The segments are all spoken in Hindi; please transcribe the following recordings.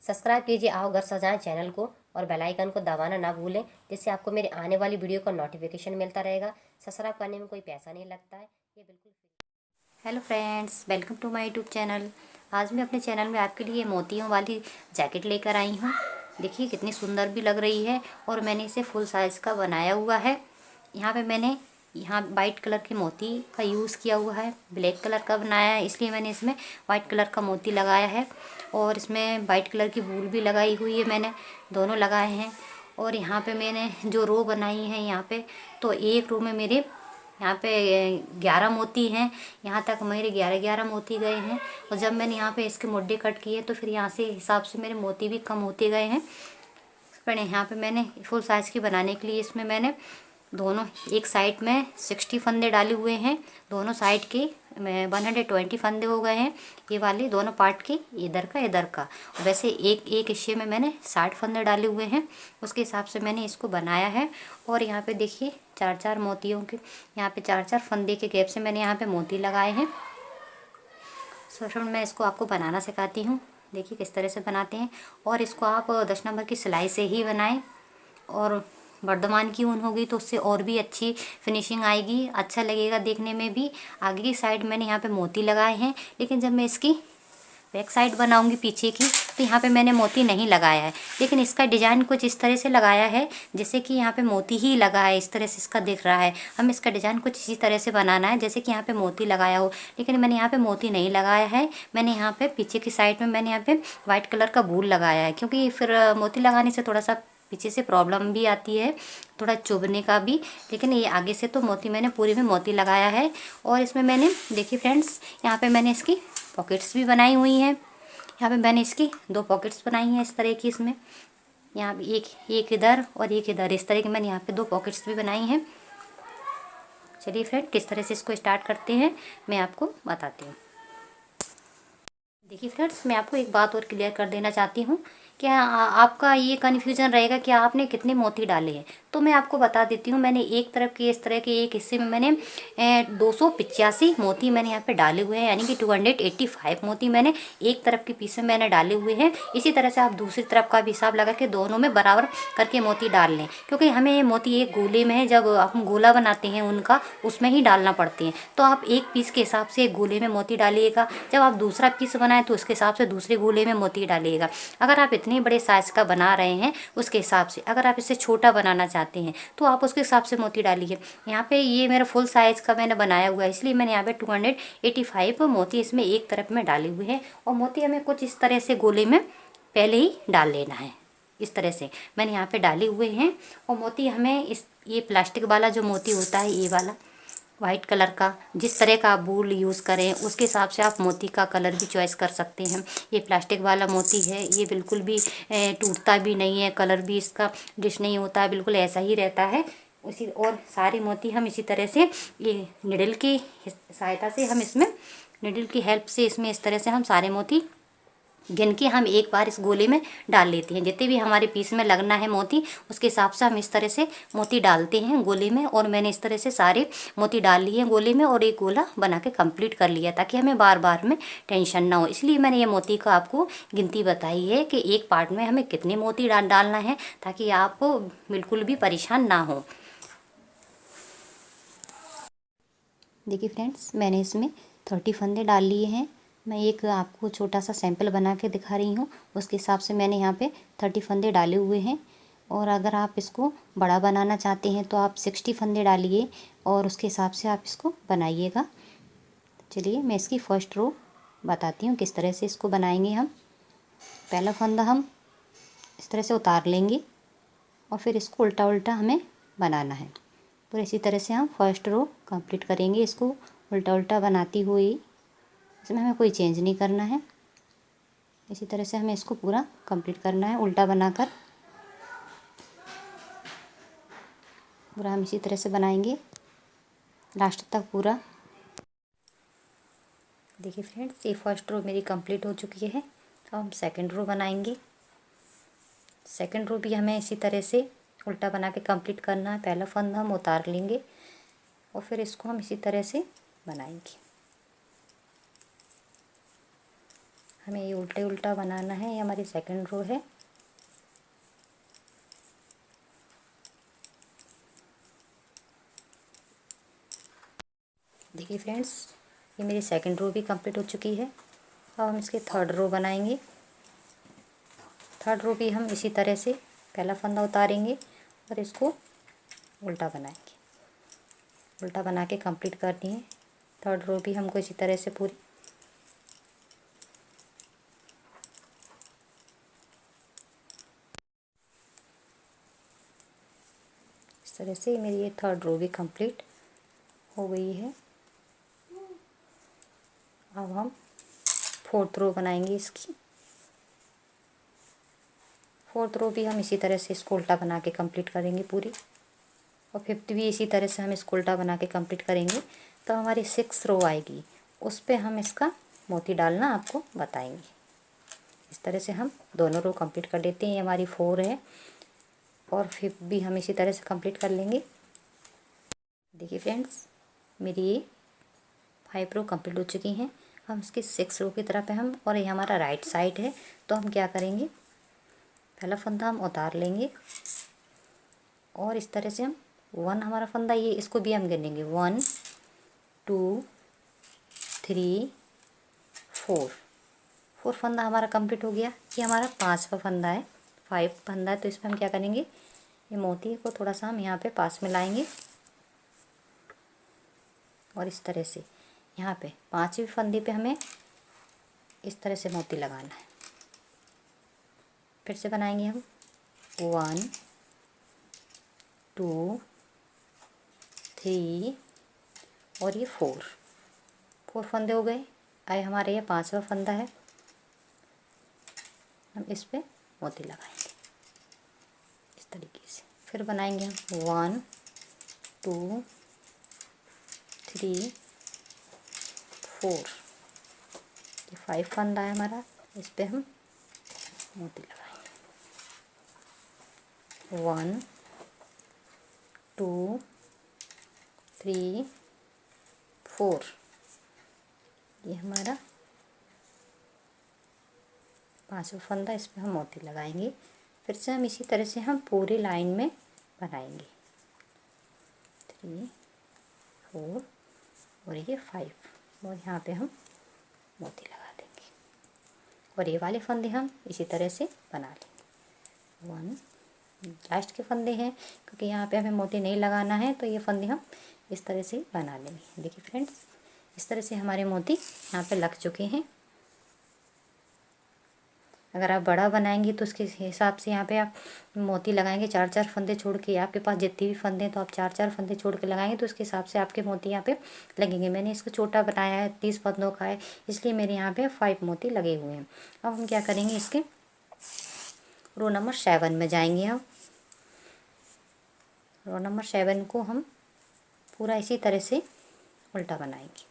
सब्सक्राइब कीजिए आओ घर सजाएं चैनल को और बेल आइकन को दबाना ना भूलें, जिससे आपको मेरे आने वाली वीडियो का नोटिफिकेशन मिलता रहेगा। सब्सक्राइब करने में कोई पैसा नहीं लगता है, ये बिल्कुल free. Hello friends, welcome to my YouTube channel. आज मैं अपने चैनल में आपके लिए मोतियों वाली जैकेट लेकर आई हूँ। देखिए कितनी सुंदर भी लग रही है और मैंने इसे फुल साइज़ का बनाया हुआ है। यहाँ पे मैंने वाइट कलर के मोती का यूज़ किया हुआ है, ब्लैक कलर का बनाया है इसलिए मैंने इसमें वाइट कलर का मोती लगाया है। और इसमें वाइट कलर की वूल भी लगाई हुई है, मैंने दोनों लगाए हैं। और यहाँ पे मैंने जो रो बनाई है यहाँ पे, तो एक रो में मेरे यहाँ पे 11 मोती हैं। यहाँ तक मेरे 11 मोती गए हैं। और जब मैंने यहाँ पे इसके मुड्डे कट किए तो फिर यहाँ से हिसाब से मेरे मोती भी कम होते गए हैं। पर यहाँ पे मैंने फुल साइज़ की बनाने के लिए इसमें मैंने दोनों एक साइड में 60 फंदे डाले हुए हैं, दोनों साइड के 120 फंदे हो गए हैं। ये वाले दोनों पार्ट के इधर का। वैसे एक हिस्से में मैंने 60 फंदे डाले हुए हैं, उसके हिसाब से मैंने इसको बनाया है। और यहाँ पे देखिए 4-4 मोतियों के, यहाँ पे 4-4 फंदे के गैप से मैंने यहाँ पे मोती लगाए हैं। सो मैं इसको आपको बनाना सिखाती हूँ। देखिए किस तरह से बनाते हैं। और इसको आप 10 नंबर की सिलाई से ही बनाएं। और वर्धमान की ऊन होगी तो उससे और भी अच्छी फिनिशिंग आएगी, अच्छा लगेगा देखने में भी। आगे की साइड मैंने यहाँ पे मोती लगाए हैं, लेकिन जब मैं इसकी बैक साइड बनाऊंगी पीछे की तो यहाँ पे मैंने मोती नहीं लगाया है। लेकिन इसका डिज़ाइन कुछ इस तरह से लगाया है जैसे कि यहाँ पे मोती ही लगा है, इस तरह से इसका दिख रहा है। हमें इसका डिज़ाइन कुछ इसी तरह से बनाना है जैसे कि यहाँ पे मोती लगाया हो, लेकिन मैंने यहाँ पे मोती नहीं लगाया है। मैंने यहाँ पे पीछे की साइड में मैंने यहाँ पे वाइट कलर का वूल लगाया है, क्योंकि फिर मोती लगाने से थोड़ा सा पीछे से प्रॉब्लम भी आती है, थोड़ा चुभने का भी। लेकिन ये आगे से तो मोती मैंने पूरी में मोती लगाया है। और इसमें मैंने देखिए फ्रेंड्स, यहाँ पे मैंने इसकी पॉकेट्स भी बनाई हुई हैं। यहाँ पे मैंने इसकी 2 पॉकेट्स बनाई हैं इस तरह की। इसमें यहाँ पे एक इधर और एक इधर, इस तरह की मैंने यहाँ पे 2 पॉकेट्स भी बनाई हैं। चलिए फ्रेंड, किस तरह से इसको स्टार्ट करते हैं मैं आपको बताती हूँ। देखिए फ्रेंड्स, मैं आपको एक बात और क्लियर कर देना चाहती हूँ। क्या आपका ये कन्फ्यूजन रहेगा कि आपने कितने मोती डाले हैं, तो मैं आपको बता देती हूँ। मैंने एक तरफ के इस तरह के एक हिस्से में मैंने 285 मोती मैंने यहाँ पे डाले हुए हैं, यानी कि 285 मोती मैंने एक तरफ के पीस में मैंने डाले हुए हैं। इसी तरह से आप दूसरी तरफ का भी हिसाब लगा के दोनों में बराबर करके मोती डाल लें, क्योंकि हमें ये मोती एक गोले में है, जब हम गोला बनाते हैं उनका उसमें ही डालना पड़ते हैं। तो आप एक पीस के हिसाब से एक गोले में मोती डालिएगा, जब आप दूसरा पीस बनाएं तो उसके हिसाब से दूसरे गोले में मोती डालिएगा। अगर आप इतने बड़े साइज़ का बना रहे हैं उसके हिसाब से, अगर आप इसे छोटा बनाना चाहते हैं तो आप उसके हिसाब से मोती डालिए। यहाँ पे ये मेरा फुल साइज़ का मैंने बनाया हुआ है, इसलिए मैंने यहाँ पे 285 मोती इसमें एक तरफ में डाले हुए हैं। और मोती हमें कुछ इस तरह से गोले में पहले ही डाल लेना है। इस तरह से मैंने यहाँ पे डाले हुए हैं। और मोती हमें ये प्लास्टिक वाला जो मोती होता है, ये वाला वाइट कलर का, जिस तरह का आप वूल यूज़ करें उसके हिसाब से आप मोती का कलर भी चॉइस कर सकते हैं। ये प्लास्टिक वाला मोती है, ये बिल्कुल भी टूटता भी नहीं है, कलर भी इसका डिश नहीं होता है, बिल्कुल ऐसा ही रहता है उसी। और सारे मोती हम इसी तरह से ये निडल की सहायता से, हम इसमें निडल की हेल्प से इसमें इस तरह से हम सारे मोती गिन के हम एक बार इस गोले में डाल लेते हैं। जितने भी हमारे पीस में लगना है मोती उसके हिसाब से हम इस तरह से मोती डालते हैं गोले में। और मैंने इस तरह से सारे मोती डाल लिए हैं गोले में और एक गोला बना के कंप्लीट कर लिया, ताकि हमें बार बार में टेंशन ना हो। इसलिए मैंने ये मोती का आपको गिनती बताई है कि एक पार्ट में हमें कितने मोती डालना है, ताकि आप बिल्कुल भी परेशान ना हो। देखिए फ्रेंड्स, मैंने इसमें 30 फंदे डाल लिए हैं। मैं एक आपको छोटा सा सैंपल बना के दिखा रही हूँ, उसके हिसाब से मैंने यहाँ पे 30 फंदे डाले हुए हैं। और अगर आप इसको बड़ा बनाना चाहते हैं तो आप 60 फंदे डालिए और उसके हिसाब से आप इसको बनाइएगा। चलिए मैं इसकी फर्स्ट रो बताती हूँ किस तरह से इसको बनाएंगे हम। पहला फंदा हम इस तरह से उतार लेंगे और फिर इसको उल्टा उल्टा हमें बनाना है। तो इसी तरह से हम फर्स्ट रो कंप्लीट करेंगे, इसको उल्टा उल्टा बनाती हुई। इसमें हमें कोई चेंज नहीं करना है, इसी तरह से हमें इसको पूरा कंप्लीट करना है उल्टा बनाकर। पूरा हम इसी तरह से बनाएंगे लास्ट तक पूरा। देखिए फ्रेंड्स, ये फर्स्ट रो मेरी कंप्लीट हो चुकी है। अब हम सेकंड रो बनाएंगे। सेकंड रो भी हमें इसी तरह से उल्टा बना के कंप्लीट करना है। पहला फंदा हम उतार लेंगे और फिर इसको हम इसी तरह से बनाएंगे। हमें ये उल्टे उल्टा बनाना है। ये हमारी सेकंड रो है। देखिए फ्रेंड्स, ये मेरी सेकंड रो भी कंप्लीट हो चुकी है। अब हम इसके थर्ड रो बनाएंगे। थर्ड रो भी हम इसी तरह से पहला फंदा उतारेंगे और इसको उल्टा बनाएंगे। उल्टा बना के कंप्लीट करनी है। थर्ड रो भी हमको इसी तरह से पूरी इस तरह से मेरी ये थर्ड रो भी कंप्लीट हो गई है। अब हम फोर्थ रो बनाएंगे इसकी। फोर्थ रो भी हम इसी तरह से इसको उल्टा बना के कंप्लीट करेंगे पूरी, और फिफ्थ भी इसी तरह से हम इसको उल्टा बना के कंप्लीट करेंगे। तो हमारी 6th रो आएगी, उस पे हम इसका मोती डालना आपको बताएंगे। इस तरह से हम दोनों रो कंप्लीट कर लेते हैं। ये हमारी 4 है और 5th भी हम इसी तरह से कंप्लीट कर लेंगे। देखिए फ्रेंड्स, मेरी ये 5 रो कंप्लीट हो चुकी हैं। हम इसकी 6 रो की तरफ है हम, और ये हमारा राइट साइड है। तो हम क्या करेंगे, पहला फंदा हम उतार लेंगे और इस तरह से हम 1 हमारा फंदा, ये इसको भी हम गिनेंगे 1 2 3 4 फंदा हमारा कंप्लीट हो गया। ये हमारा 5वां फंदा है, 5 फंदा है। तो इसमें हम क्या करेंगे, ये मोती को थोड़ा सा हम यहाँ पे पास में लाएंगे और इस तरह से यहाँ पे 5वें फंदे पे हमें इस तरह से मोती लगाना है। फिर से बनाएंगे हम 1 2 3 और ये 4 फंदे हो गए। आए हमारे ये 5वां फंदा है, हम इस पे मोती लगाएंगे इस तरीके से। फिर बनाएंगे हम 1 2 3 4, ये 5 फंदा है हमारा, इस पे हम मोती लगाएंगे। 1 2 3 4, ये हमारा 5वां फंदा, इस पे हम मोती लगाएंगे। फिर से हम इसी तरह से हम पूरी लाइन में बनाएंगे 3 4 और ये 5, और यहाँ पे हम मोती लगा देंगे। और ये वाले फंदे हम इसी तरह से बना लेंगे। 1 लास्ट के फंदे हैं, क्योंकि यहाँ पे हमें मोती नहीं लगाना है, तो ये फंदे हम इस तरह से बना लेंगे। देखिए फ्रेंड्स, इस तरह से हमारे मोती यहाँ पे लग चुके हैं। अगर आप बड़ा बनाएंगे तो उसके हिसाब से यहाँ पे आप मोती लगाएंगे 4-4 फंदे छोड़ के। आपके पास जितने भी फंदे हैं तो आप 4-4 फंदे छोड़ के लगाएंगे, तो उसके हिसाब से आपके मोती यहाँ पे लगेंगे। मैंने इसको छोटा बनाया है, 30 फंदों का है, इसलिए मेरे यहाँ पे 5 मोती लगे हुए हैं। अब हम क्या करेंगे, इसके रो नंबर 7 में जाएंगे। हम रो नंबर 7 को हम पूरा इसी तरह से उल्टा बनाएंगे।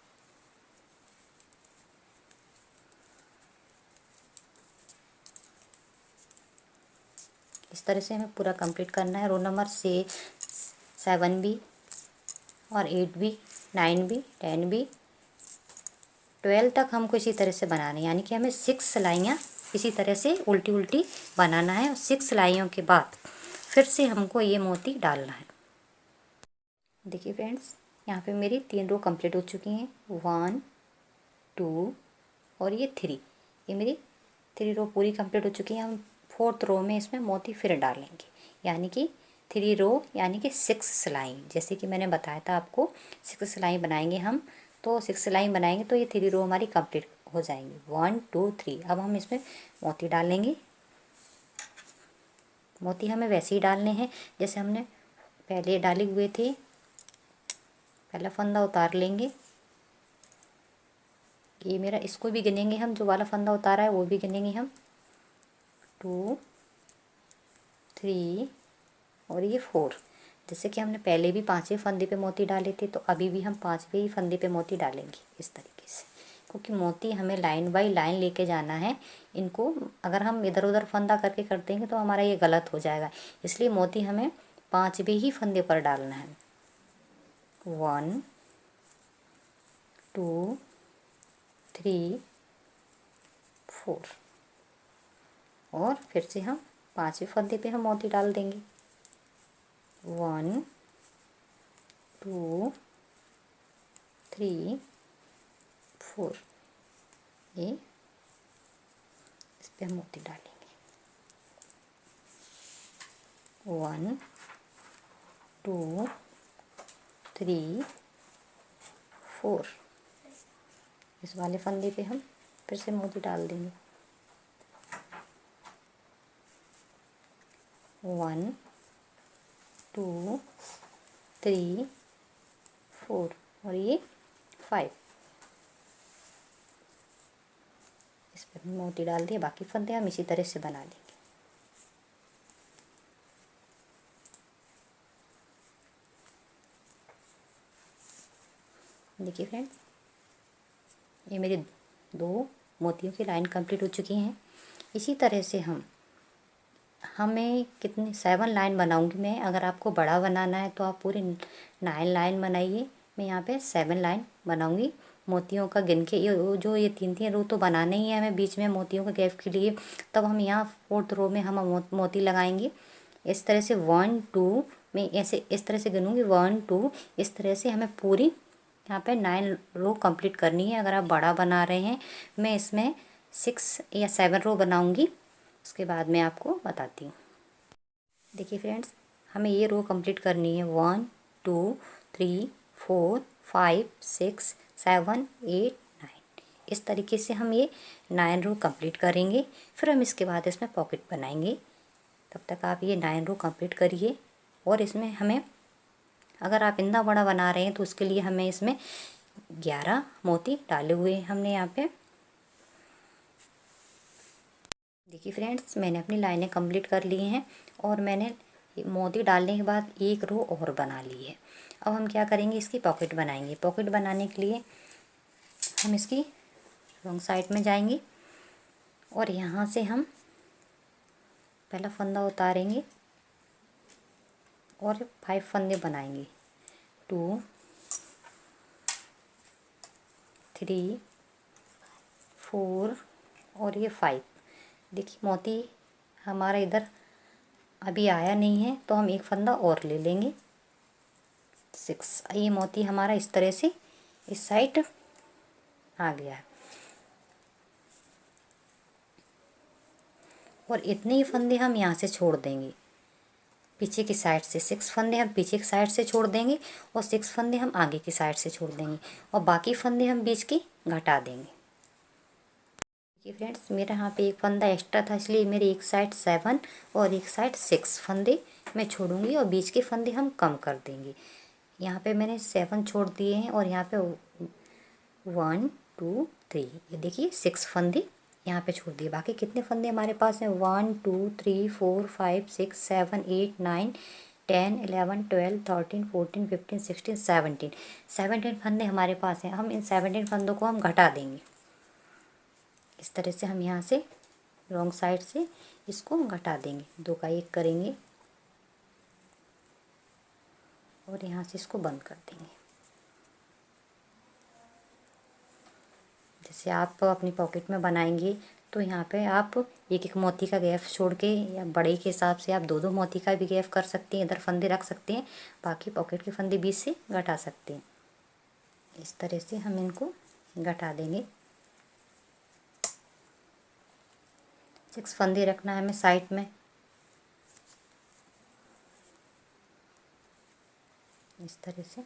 इस तरह से हमें पूरा कंप्लीट करना है। रो नंबर 7 भी और 8 भी, 9 भी, 10 भी, 12 तक हमको इसी तरह से बनाना है। यानी कि हमें 6 सिलाइयाँ इसी तरह से उल्टी उल्टी बनाना है, और 6 सिलाइयों के बाद फिर से हमको ये मोती डालना है। देखिए फ्रेंड्स, यहाँ पे मेरी 3 रो कंप्लीट हो चुकी हैं, 1 2 और ये 3। ये मेरी 3 रो पूरी कंप्लीट हो चुकी है। हम 4th रो में इसमें मोती फिर डालेंगे, यानी कि 3 रो यानी कि 6 सिलाई। जैसे कि मैंने बताया था आपको, 6 सिलाई बनाएंगे हम, तो 6 सिलाई बनाएंगे तो ये 3 रो हमारी कंप्लीट हो जाएंगी। 1 2 3। अब हम इसमें मोती डालेंगे। मोती हमें वैसे ही डालने हैं जैसे हमने पहले डाले हुए थे। पहला फंदा उतार लेंगे, ये मेरा, इसको भी गिनेंगे हम, जो वाला फंदा उतारा है वो भी गिनेंगे हम, 2 3 और ये 4। जैसे कि हमने पहले भी 5वें फंदे पे मोती डाले थे, तो अभी भी हम 5वें ही फंदे पे मोती डालेंगे इस तरीके से, क्योंकि मोती हमें लाइन बाय लाइन लेके जाना है। इनको अगर हम इधर उधर फंदा करके कर देंगे तो हमारा ये गलत हो जाएगा, इसलिए मोती हमें 5वें ही फंदे पर डालना है। 1 2 3 4 और फिर से हम 5वें फंदे पे हम मोती डाल देंगे। 1 2 3 4 ये इस पे हम मोती डालेंगे। 1 2 3 4 इस वाले फंदे पे हम फिर से मोती डाल देंगे। 1 2 3 4 और ये 5 इस पे हमने मोती डाल दिए। बाकी फंदे हम इसी तरह से बना लेंगे। देखिए फ्रेंड्स, ये मेरी 2 मोतियों की लाइन कंप्लीट हो चुकी हैं। इसी तरह से हमें कितनी 7 लाइन बनाऊंगी मैं। अगर आपको बड़ा बनाना है तो आप पूरी 9 लाइन बनाइए। मैं यहाँ पे 7 लाइन बनाऊंगी मोतियों का गिन के। ये 3 रो तो बनाने ही है हमें बीच में मोतियों के गैप के लिए। तब हम यहाँ 4th रो में हम मोती लगाएंगे। इस तरह से 1 2 मैं ऐसे इस तरह से गिनूंगी 1 2 इस तरह से हमें पूरी यहाँ पे 9 रो कंप्लीट करनी है। अगर आप बड़ा बना रहे हैं, मैं इसमें 6 या 7 रो बनाऊंगी, उसके बाद मैं आपको बताती हूँ। देखिए फ्रेंड्स, हमें ये रो कंप्लीट करनी है 1 2 3 4 5 6 7 8 9 इस तरीके से हम ये 9 रो कंप्लीट करेंगे। फिर हम इसके बाद इसमें पॉकेट बनाएंगे। तब तक आप ये 9 रो कंप्लीट करिए। और इसमें हमें, अगर आप इतना बड़ा बना रहे हैं तो उसके लिए हमें इसमें 11 मोती डाले हुए हैं हमने यहाँ पे। देखिए फ्रेंड्स, मैंने अपनी लाइनें कंप्लीट कर ली हैं और मैंने मोती डालने के बाद एक रो और बना ली है। अब हम क्या करेंगे, इसकी पॉकेट बनाएंगे। पॉकेट बनाने के लिए हम इसकी रॉन्ग साइड में जाएंगे और यहाँ से हम पहला फंदा उतारेंगे और 5 फंदे बनाएंगे। 2 3 4 और ये 5। देखिए मोती हमारा इधर अभी आया नहीं है तो हम एक फंदा और ले लेंगे। 6। ये मोती हमारा इस तरह से इस साइड आ गया है। और इतने ही फंदे हम यहाँ से छोड़ देंगे पीछे की साइड से। 6 फंदे हम पीछे की साइड से छोड़ देंगे और 6 फंदे हम आगे की साइड से छोड़ देंगे और बाकी फंदे हम बीच की घटा देंगे। देखिए फ्रेंड्स, मेरा यहाँ पे एक फंदा एक्स्ट्रा था, इसलिए मेरी एक साइड 7 और एक साइड 6 फंदे मैं छोड़ूंगी और बीच के फंदे हम कम कर देंगे। यहाँ पे मैंने 7 छोड़ दिए हैं और यहाँ पे 1 2 3 ये देखिए 6 फंदे यहाँ पे छोड़ दिए। बाकी कितने फंदे हमारे पास हैं, 1 2 3 4 5 6 7 8 9 10 11 12 13 14 15 16 17 फंदे हमारे पास हैं। हम इन 17 फंदों को हम घटा देंगे। इस तरह से हम यहाँ से रॉन्ग साइड से इसको घटा देंगे। 2 का 1 करेंगे और यहाँ से इसको बंद कर देंगे। जैसे आप अपनी पॉकेट में बनाएंगे तो यहाँ पे आप एक एक मोती का गैप छोड़ के, या बड़े के हिसाब से आप 2 मोती का भी गैप कर सकते हैं। इधर फंदे रख सकते हैं, बाकी पॉकेट के फंदे बीच से घटा सकते हैं। इस तरह से हम इनको घटा देंगे। 6 फंदे रखना है हमें साइड में। इस तरह से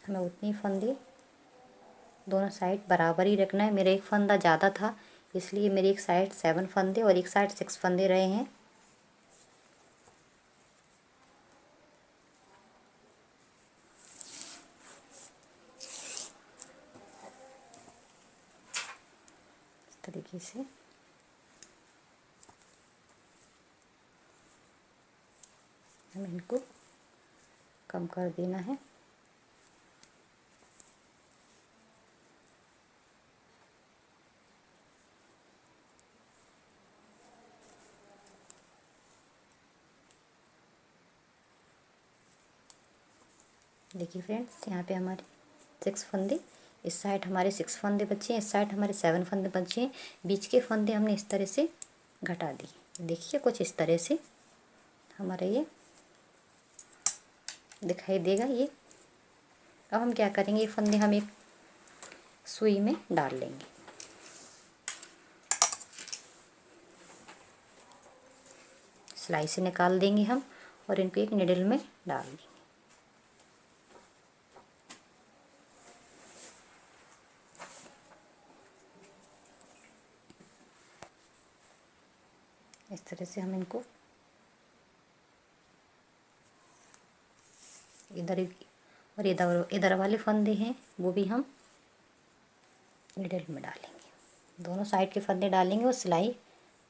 हमें उतनी फंदे दोनों साइड बराबर ही रखना है। मेरा एक फंदा ज़्यादा था, इसलिए मेरी एक साइड 7 फंदे और एक साइड 6 फंदे रहे हैं। इस तरीके से हमें इनको कम कर देना है। देखिए फ्रेंड्स, यहाँ पे हमारे 6 फंदे, इस साइड हमारे 6 फंदे बचे हैं, इस साइड हमारे 7 फंदे बचे हैं। बीच के फंदे हमने इस तरह से घटा दिए। देखिए कुछ इस तरह से हमारा ये दिखाई देगा ये। अब हम क्या करेंगे, ये फंदे हम एक सुई में डाल लेंगे। सिलाई से निकाल देंगे हम और इनको एक निडल में डाल देंगे। इस तरह से हम इनको इधर और इधर वाले फंदे हैं वो भी हम निडल में डालेंगे। दोनों साइड के फंदे डालेंगे और सिलाई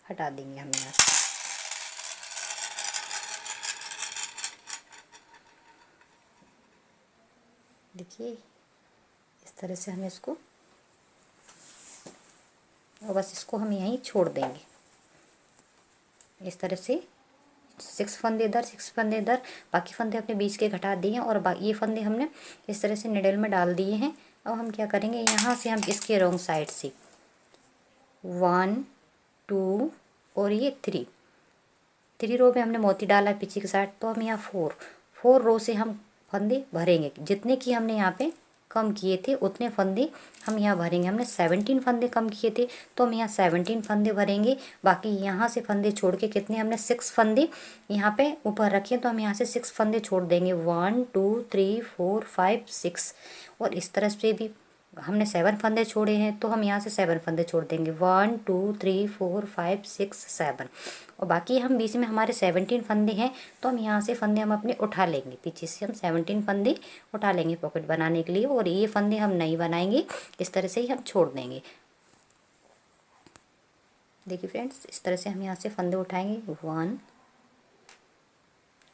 हटा देंगे हम यहाँ से। देखिए इस तरह से हम इसको, और बस इसको हम यहीं छोड़ देंगे। इस तरह से 6 फंदे इधर 6 फंदे इधर, बाकी फंदे अपने बीच के घटा दिए और ये फंदे हमने इस तरह से निडल में डाल दिए हैं। अब हम क्या करेंगे, यहाँ से हम इसके रॉन्ग साइड से 1 2 और ये 3 रो में हमने मोती डाला पीछे की साइड, तो हम यहाँ 4 रो से हम फंदे भरेंगे। जितने की हमने यहाँ पे कम किए थे उतने फंदे हम यहाँ भरेंगे। हमने 17 फंदे कम किए थे तो हम यहाँ 17 फंदे भरेंगे। बाकी यहाँ से फंदे छोड़ के कितने, हमने 6 फंदे यहाँ पे ऊपर रखे तो हम यहाँ से 6 फंदे छोड़ देंगे। 1 2 3 4 5 6, और इस तरह से भी हमने 7 फंदे छोड़े हैं तो हम यहाँ से 7 फंदे छोड़ देंगे। 1 2 3 4 5 6 7, और बाकी हम बीच में हमारे 17 फंदे हैं तो हम यहाँ से फंदे हम अपने उठा लेंगे। पीछे से हम 17 फंदे उठा लेंगे पॉकेट बनाने के लिए, और ये फंदे हम नहीं बनाएंगे, इस तरह से ही हम छोड़ देंगे। देखिए फ्रेंड्स, इस तरह से हम यहाँ से फंदे उठाएंगे। 1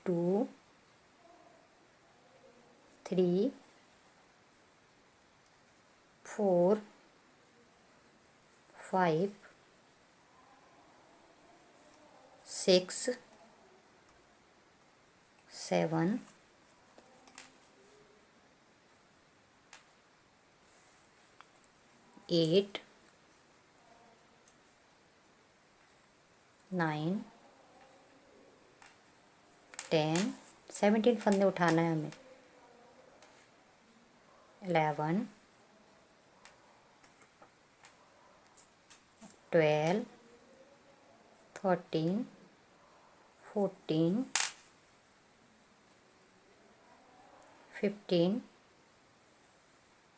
2 3 4 5 6 7 8 9 10, 17 फंदे उठाना है हमें। 11 12 13 14 15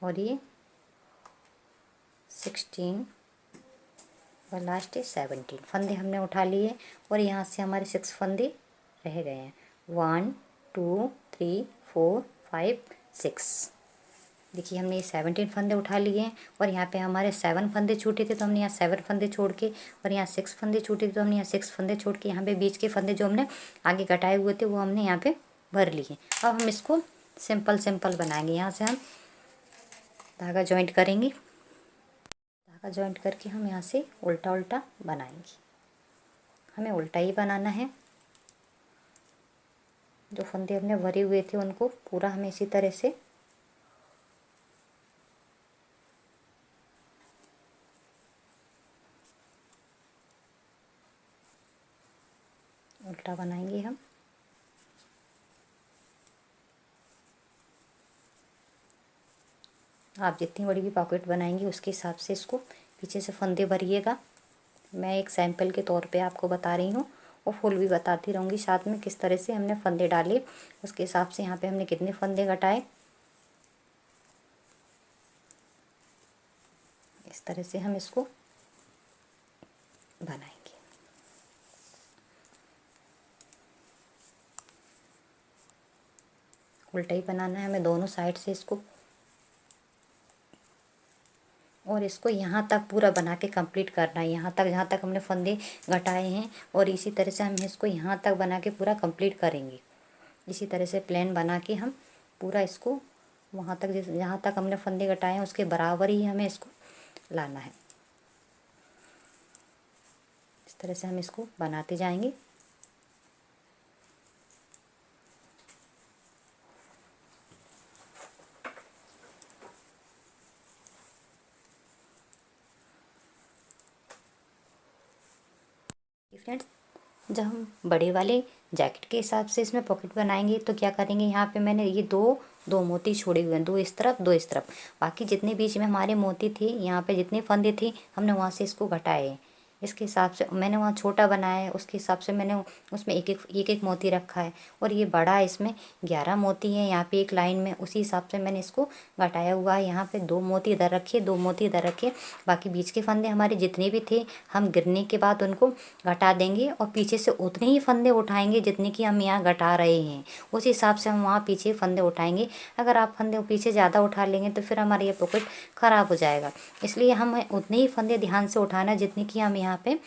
और ये 16 और लास्ट है 17 फंदे हमने उठा लिए, और यहाँ से हमारे 6 फंदे रह गए हैं। 1 2 3 4 5 6। देखिए हमने ये 17 फंदे उठा लिए हैं, और यहाँ पे हमारे 7 फंदे छूटे थे तो हमने यहाँ 7 फंदे छोड़ के, और यहाँ 6 फंदे छूटे थे तो हमने यहाँ 6 फंदे छोड़ के, यहाँ पे बीच के फंदे जो हमने आगे कटाए हुए थे वो हमने यहाँ पे भर लिए। अब हम इसको सिंपल बनाएंगे। यहाँ से हम धागा जॉइंट करेंगे, धागा जॉइंट करके हम यहाँ से उल्टा बनाएंगे। हमें उल्टा ही बनाना है। जो फंदे हमने भरे हुए थे उनको पूरा हमें इसी तरह से उल्टा बनाएंगे हम। आप जितनी बड़ी भी पॉकेट बनाएंगे उसके हिसाब से इसको पीछे से फंदे भरिएगा। मैं एक सैंपल के तौर पे आपको बता रही हूँ, और फुल भी बताती रहूँगी साथ में किस तरह से हमने फंदे डाले, उसके हिसाब से यहाँ पे हमने कितने फंदे घटाए। इस तरह से हम इसको बनाएंगे। उल्टा ही बनाना है हमें दोनों साइड से इसको, और इसको यहाँ तक पूरा बना के कंप्लीट करना है। यहाँ तक जहाँ तक हमने फंदे घटाए हैं, और इसी तरह से हम इसको यहाँ तक बना के पूरा कंप्लीट करेंगे। इसी तरह से प्लेन बना के हम पूरा इसको वहाँ तक जहाँ तक हमने फंदे घटाए हैं उसके बराबर ही हमें इसको लाना है। इस तरह से हम इसको बनाते जाएंगे। फ्रेंड्स, जब हम बड़े वाले जैकेट के हिसाब से इसमें पॉकेट बनाएंगे तो क्या करेंगे, यहाँ पे मैंने ये दो मोती छोड़े हुए हैं, दो इस तरफ दो इस तरफ। बाकी जितने बीच में हमारे मोती थे, यहाँ पे जितने फंदे थे, हमने वहाँ से इसको घटाए हैं। इसके हिसाब से मैंने वहाँ छोटा बनाया है, उसके हिसाब से मैंने उसमें एक मोती रखा है। और ये बड़ा, इसमें 11 मोती हैं यहाँ पे एक लाइन में, उसी हिसाब से मैंने इसको घटाया हुआ है। यहाँ पे 2 मोती इधर रखे, 2 मोती इधर रखे। बाकी बीच के फंदे हमारे जितने भी थे, हम गिरने के बाद उनको घटा देंगे और पीछे से उतने ही फंदे उठाएंगे जितने कि हम यहाँ घटा रहे हैं। उस हिसाब से हम वहाँ पीछे फंदे उठाएंगे। अगर आप फंदे पीछे ज़्यादा उठा लेंगे तो फिर हमारा ये पॉकेट ख़राब हो जाएगा। इसलिए हमें उतने ही फंदे ध्यान से उठाना जितने कि हम यहाँ पे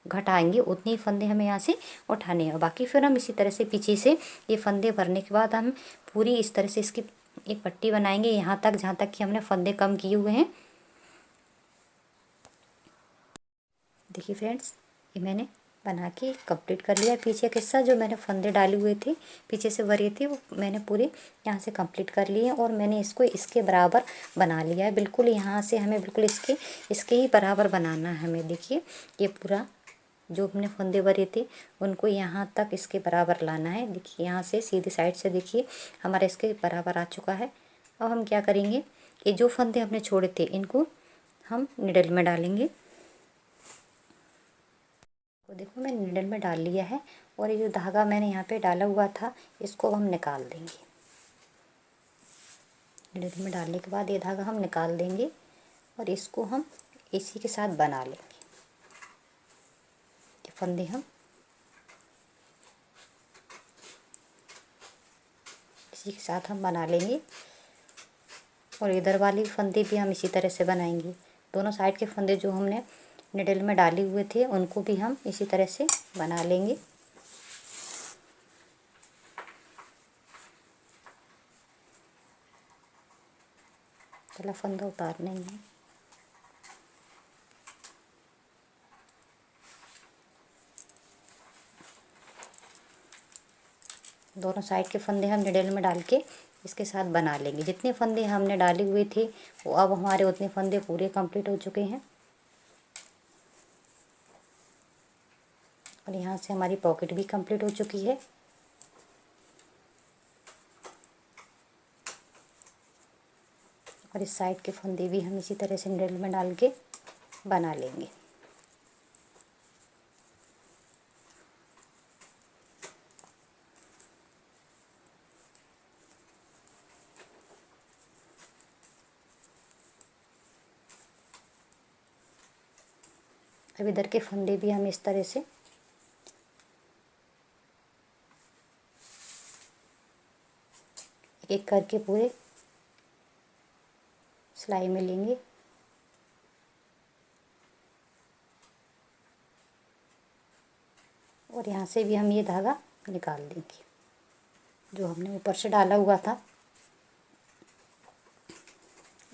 घटाएंगे, उतने ही फंदे हमें यहाँ से उठाने हैं। बाकी फिर हम इसी तरह से पीछे से ये फंदे भरने के बाद हम पूरी इस तरह से इसकी एक पट्टी बनाएंगे यहाँ तक, जहाँ तक कि हमने फंदे कम किए हुए हैं। देखिए फ्रेंड्स, ये मैंने बना के कंप्लीट कर लिया। पीछे का हिस्सा जो मैंने फंदे डाले हुए थे, पीछे से भरे थे, वो मैंने पूरे यहाँ से कंप्लीट कर लिए और मैंने इसको इसके बराबर बना लिया है। बिल्कुल यहाँ से हमें बिल्कुल इसके ही बराबर बनाना है हमें। देखिए, ये पूरा जो हमने फंदे भरे थे उनको यहाँ तक इसके बराबर लाना है। देखिए, यहाँ से सीधी साइड से देखिए हमारा इसके बराबर आ चुका है। अब हम क्या करेंगे, ये जो फंदे हमने छोड़े थे इनको हम निडल में डालेंगे। तो देखो, मैं निडल में डाल लिया है और ये जो धागा मैंने यहाँ पे डाला हुआ था इसको हम निकाल देंगे। निडल में डालने के बाद ये धागा हम निकाल देंगे और इसको हम इसी के साथ बना लेंगे। ये फंदे हम इसी के साथ हम बना लेंगे और इधर वाली फंदे भी हम इसी तरह से बनाएंगे। दोनों साइड के फंदे जो हमने निडल में डाले हुए थे उनको भी हम इसी तरह से बना लेंगे। पहला फंदा उतारना ही है। दोनों साइड के फंदे हम निडल में डाल के इसके साथ बना लेंगे। जितने फंदे हमने डाले हुए थे वो अब हमारे उतने फंदे पूरे कंप्लीट हो चुके हैं और यहाँ से हमारी पॉकेट भी कंप्लीट हो चुकी है। और इस साइड के फंदे भी हम इसी तरह से निडल में डाल के बना लेंगे। अब इधर के फंदे भी हम इस तरह से एक करके पूरे सिलाई में लेंगे और यहाँ से भी हम ये धागा निकाल देंगे जो हमने ऊपर से डाला हुआ था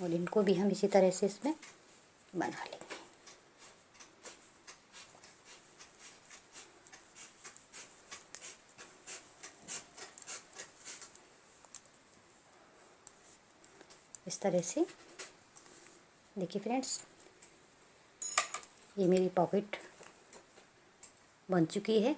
और इनको भी हम इसी तरह से इसमें बना लेंगे। इस तरह से देखिए फ्रेंड्स, ये मेरी पॉकेट बन चुकी है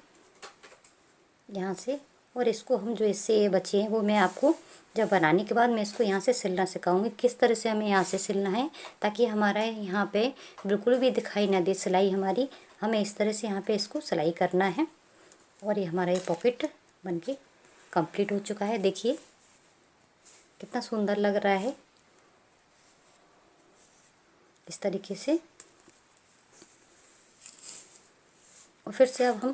यहाँ से। और इसको हम जो इससे बचे हैं वो मैं आपको जब बनाने के बाद मैं इसको यहाँ से सिलना सिखाऊंगी, किस तरह से हमें यहाँ से सिलना है ताकि हमारा यहाँ पे बिल्कुल भी दिखाई ना दे सिलाई हमारी। हमें इस तरह से यहाँ पे इसको सिलाई करना है और ये हमारा ये पॉकेट बनके कंप्लीट हो चुका है। देखिए कितना सुंदर लग रहा है। इस तरीके से और फिर से अब हम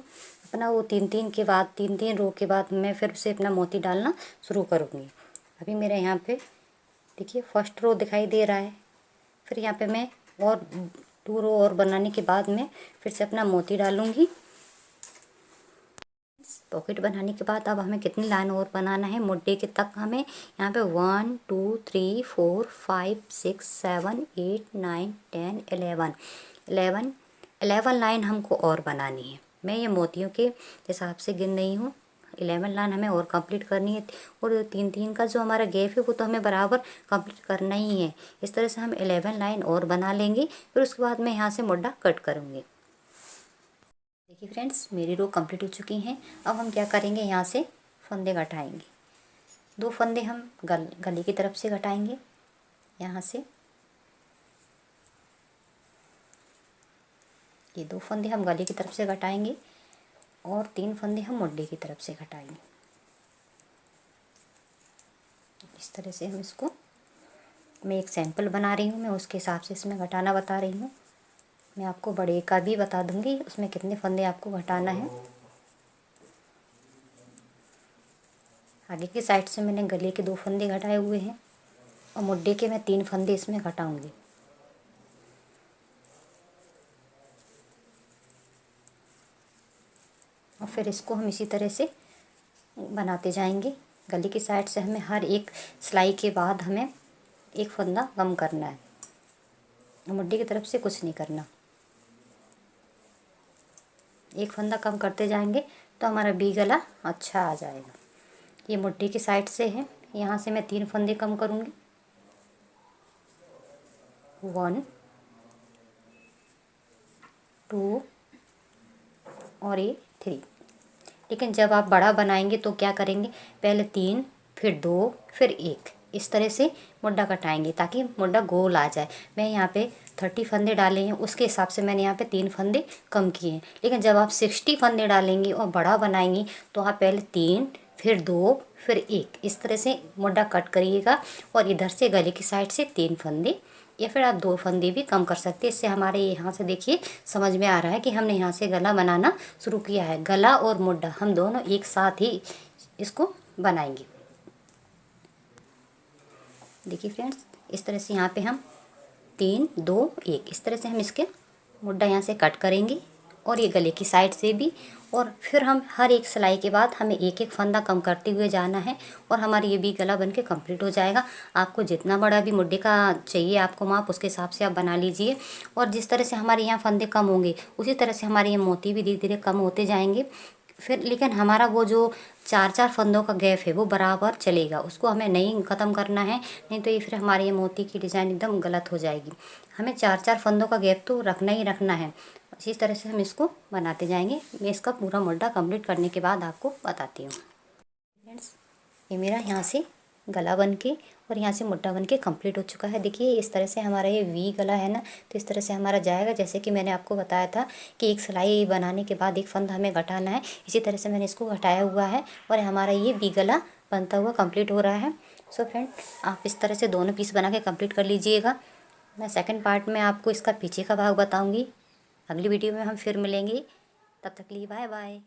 अपना वो तीन तीन रो के बाद मैं फिर से अपना मोती डालना शुरू करूँगी। अभी मेरे यहाँ पे देखिए फर्स्ट रो दिखाई दे रहा है। फिर यहाँ पे मैं और 2 रो और बनाने के बाद मैं फिर से अपना मोती डालूँगी। पॉकेट बनाने के बाद अब हमें कितनी लाइन और बनाना है, मुड्डे के तक हमें यहाँ पे 1 2 3 4 5 6 7 8 9 10 11 लाइन हमको और बनानी है। मैं ये मोतियों के हिसाब से गिन रही हूँ। 11 लाइन हमें और कंप्लीट करनी है और 3 का जो हमारा गैप है वो तो हमें बराबर कंप्लीट करना ही है। इस तरह से हम 11 लाइन और बना लेंगे। फिर उसके बाद मैं यहाँ से मुड्डा कट करूँगी। देखिए फ्रेंड्स, मेरी रो कंप्लीट हो चुकी हैं। अब हम क्या करेंगे, यहाँ से फंदे घटाएंगे। 2 फंदे हम गले की तरफ से घटाएंगे, यहाँ से ये 2 फंदे हम गले की तरफ से घटाएंगे और 3 फंदे हम मुड्ढे की तरफ से घटाएंगे। इस तरह से हम इसको, मैं एक सैंपल बना रही हूँ, मैं उसके हिसाब से इसमें घटाना बता रही हूँ। मैं आपको बड़े का भी बता दूँगी उसमें कितने फंदे आपको घटाना है। आगे की साइड से मैंने गले के 2 फंदे घटाए हुए हैं और मुड्ढे के मैं 3 फंदे इसमें घटाऊँगी। और फिर इसको हम इसी तरह से बनाते जाएंगे। गले की साइड से हमें हर एक सिलाई के बाद हमें एक फंदा कम करना है, मुड्ढे की तरफ से कुछ नहीं करना। एक फंदा कम करते जाएंगे तो हमारा वी गला अच्छा आ जाएगा। ये मुड्ढे की साइड से है, यहाँ से मैं 3 फंदे कम करूँगी, 1 2 और ये 3। लेकिन जब आप बड़ा बनाएंगे तो क्या करेंगे, पहले 3 फिर 2 फिर 1, इस तरह से मुड्ढा कटाएंगे ताकि मुड्ढा गोल आ जाए। मैं यहाँ पे 30 फंदे डाले हैं, उसके हिसाब से मैंने यहाँ पे 3 फंदे कम किए हैं। लेकिन जब आप 60 फंदे डालेंगी और बड़ा बनाएंगी तो आप पहले 3 फिर 2 फिर 1, इस तरह से मुड्ढा कट करिएगा। और इधर से गले की साइड से 3 फंदे या फिर आप 2 फंदे भी कम कर सकते हैं। इससे हमारे यहाँ से देखिए समझ में आ रहा है कि हमने यहाँ से गला बनाना शुरू किया है। गला और मुड्ढा हम दोनों एक साथ ही इसको बनाएंगे। देखिए फ्रेंड्स, इस तरह से यहाँ पे हम 3 2 1 इस तरह से हम इसके मुड्ढा यहाँ से कट करेंगे और ये गले की साइड से भी। और फिर हम हर एक सिलाई के बाद हमें एक एक फंदा कम करते हुए जाना है और हमारा ये भी गला बन के कम्प्लीट हो जाएगा। आपको जितना बड़ा भी मुड्ढे का चाहिए आपको माप, उसके हिसाब से आप बना लीजिए। और जिस तरह से हमारे यहाँ फंदे कम होंगे उसी तरह से हमारे ये मोती भी धीरे धीरे कम होते जाएंगे। फिर लेकिन हमारा वो जो 4 फंदों का गैप है वो बराबर चलेगा, उसको हमें नहीं ख़त्म करना है, नहीं तो ये फिर हमारे ये मोती की डिज़ाइन एकदम गलत हो जाएगी। हमें 4 फंदों का गैप तो रखना ही रखना है। इसी तरह से हम इसको बनाते जाएंगे। मैं इसका पूरा मुड्ढा कंप्लीट करने के बाद आपको बताती हूँ। फ्रेंड्स, ये मेरा यहाँ से गला बन के और यहाँ से मुड्ढा बन के कम्प्लीट हो चुका है। देखिए इस तरह से हमारा ये वी गला है ना, तो इस तरह से हमारा जाएगा। जैसे कि मैंने आपको बताया था कि एक सिलाई बनाने के बाद एक फंदा हमें घटाना है, इसी तरह से मैंने इसको घटाया हुआ है और हमारा ये वी गला बनता हुआ कंप्लीट हो रहा है। सो फ्रेंड, आप इस तरह से दोनों पीस बना के कंप्लीट कर लीजिएगा। मैं सेकंड पार्ट में आपको इसका पीछे का भाग बताऊँगी। अगली वीडियो में हम फिर मिलेंगे, तब तक के लिए बाय बाय।